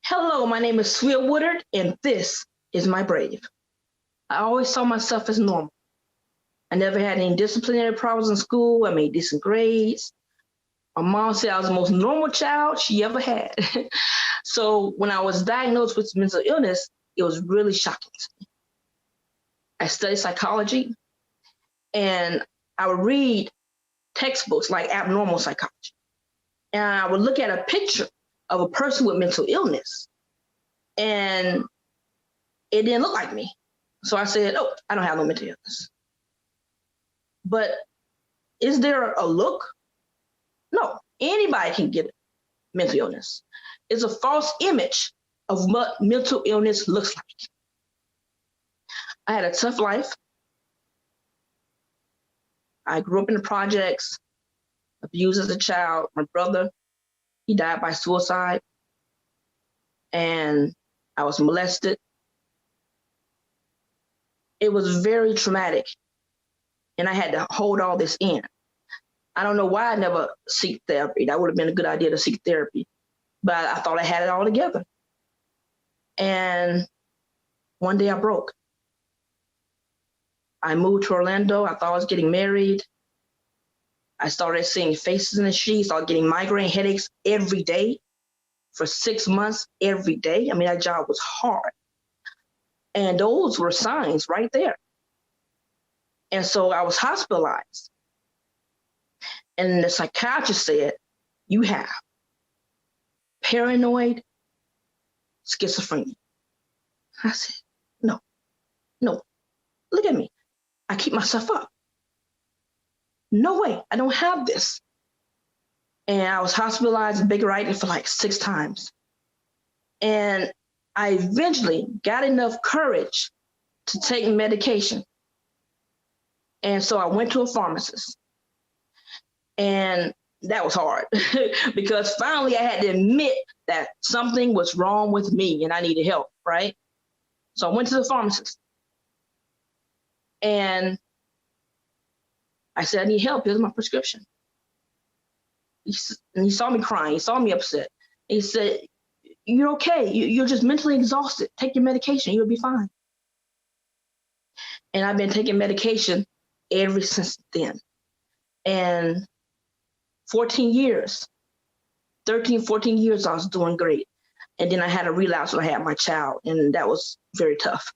Hello, my name is Swiyyah Woodard, and this is my brave. I always saw myself as normal. I never had any disciplinary problems in school. I made decent grades. My mom said I was the most normal child she ever had. So when I was diagnosed with mental illness, it was really shocking to me. I studied psychology, and I would read textbooks like abnormal psychology. And I would look at a picture of a person with mental illness, and it didn't look like me. So I said, oh, I don't have no mental illness. But is there a look? No, anybody can get mental illness. It's a false image of what mental illness looks like. I had a tough life. I grew up in the projects, abused as a child. My brother, he died by suicide. And I was molested. It was very traumatic. And I had to hold all this in. I don't know why I never seek therapy. That would have been a good idea to seek therapy. But I thought I had it all together. And one day I broke. I moved to Orlando. I thought I was getting married. I started seeing faces in the streets, started getting migraine headaches every day for 6 months, every day. I mean, that job was hard. And those were signs right there. And so I was hospitalized. And the psychiatrist said, you have paranoid schizophrenia. I said, no, look at me. I keep myself up. No way, I don't have this. And I was hospitalized in Baker Island for like 6 times. And I eventually got enough courage to take medication. And so I went to a pharmacist. And that was hard because finally I had to admit that something was wrong with me and I needed help, right? So I went to the pharmacist. And I said, I need help. Here's my prescription. And he saw me crying. He saw me upset. He said, you're okay. You're just mentally exhausted. Take your medication. You'll be fine. And I've been taking medication ever since then. And 14 years, 13, 14 years, I was doing great. And then I had a relapse when I had my child, and that was very tough.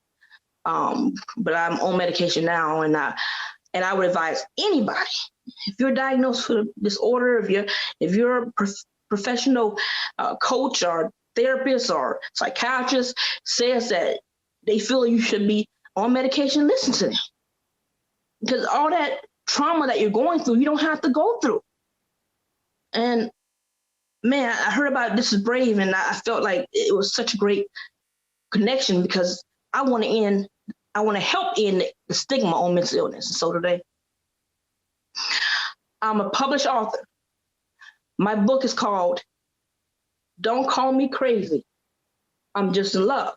But I'm on medication now, and I would advise anybody, if you're diagnosed with a disorder, if you're a professional coach or therapist or psychiatrist says that they feel you should be on medication, listen to them. Because all that trauma that you're going through, you don't have to go through. And man, I heard about This Is Brave, and I felt like it was such a great connection because I want to help end the stigma on mental illness. And so today, I'm a published author. My book is called Don't Call Me Crazy, I'm Just in Love.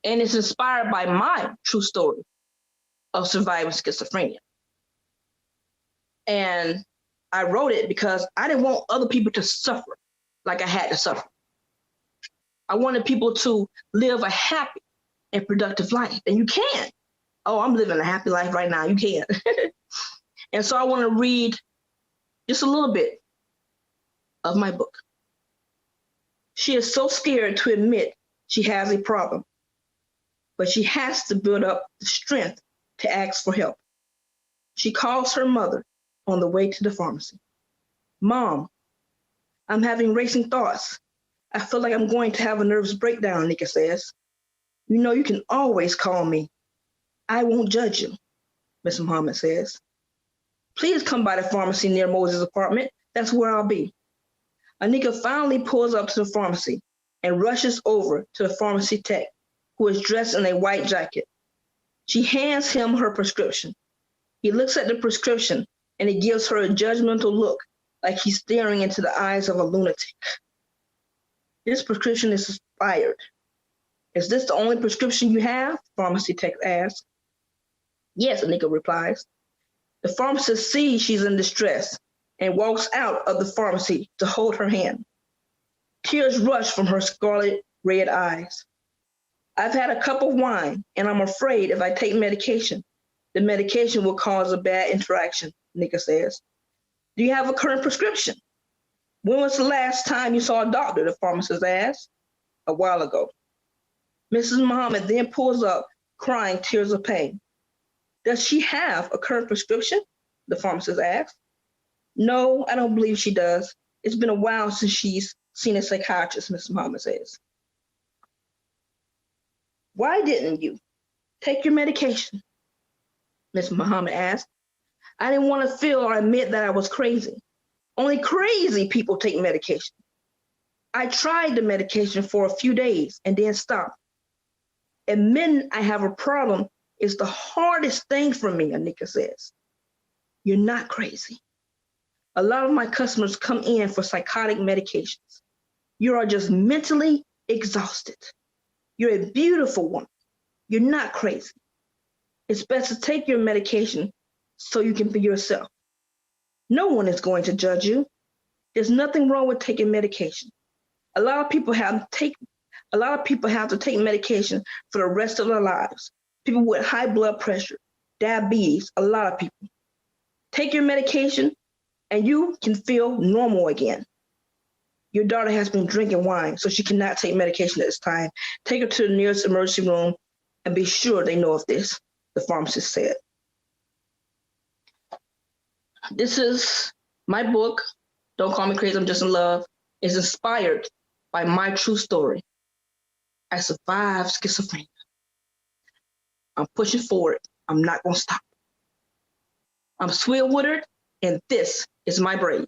And it's inspired by my true story of surviving schizophrenia. And I wrote it because I didn't want other people to suffer like I had to suffer. I wanted people to live a happy and productive life, and you can. Oh, I'm living a happy life right now. You can. And so I want to read just a little bit of my book. She is so scared to admit she has a problem, but she has to build up the strength to ask for help. She calls her mother on the way to the pharmacy. Mom, I'm having racing thoughts. I feel like I'm going to have a nervous breakdown, Nika says. You know, you can always call me. I won't judge you, Miss Muhammad says. Please come by the pharmacy near Moses' apartment. That's where I'll be. Anika finally pulls up to the pharmacy and rushes over to the pharmacy tech, who is dressed in a white jacket. She hands him her prescription. He looks at the prescription and he gives her a judgmental look, like he's staring into the eyes of a lunatic. This prescription is expired. Is this the only prescription you have? Pharmacy tech asks. Yes, Anika replies. The pharmacist sees she's in distress and walks out of the pharmacy to hold her hand. Tears rushed from her scarlet red eyes. I've had a cup of wine, and I'm afraid if I take medication, the medication will cause a bad interaction, Nika says. Do you have a current prescription? When was the last time you saw a doctor? The pharmacist asked. A while ago. Mrs. Muhammad then pulls up, crying tears of pain. Does she have a current prescription? The pharmacist asked. No, I don't believe she does. It's been a while since she's seen a psychiatrist, Mrs. Muhammad says. Why didn't you take your medication? Mrs. Muhammad asked. I didn't want to feel or admit that I was crazy. Only crazy people take medication. I tried the medication for a few days and then stopped. Admitting I have a problem is the hardest thing for me, Anika says. You're not crazy. A lot of my customers come in for psychotic medications. You are just mentally exhausted. You're a beautiful woman. You're not crazy. It's best to take your medication so you can be yourself. No one is going to judge you. There's nothing wrong with taking medication. A lot of people have to take medication for the rest of their lives. People with high blood pressure, diabetes, a lot of people. Take your medication and you can feel normal again. Your daughter has been drinking wine, so she cannot take medication at this time. Take her to the nearest emergency room and be sure they know of this, the pharmacist said. This is my book, Don't Call Me Crazy, I'm Just in Love. It's inspired by my true story. I survived schizophrenia. I'm pushing forward. I'm not going to stop. I'm Swiyyah Woodard, and this is my braid.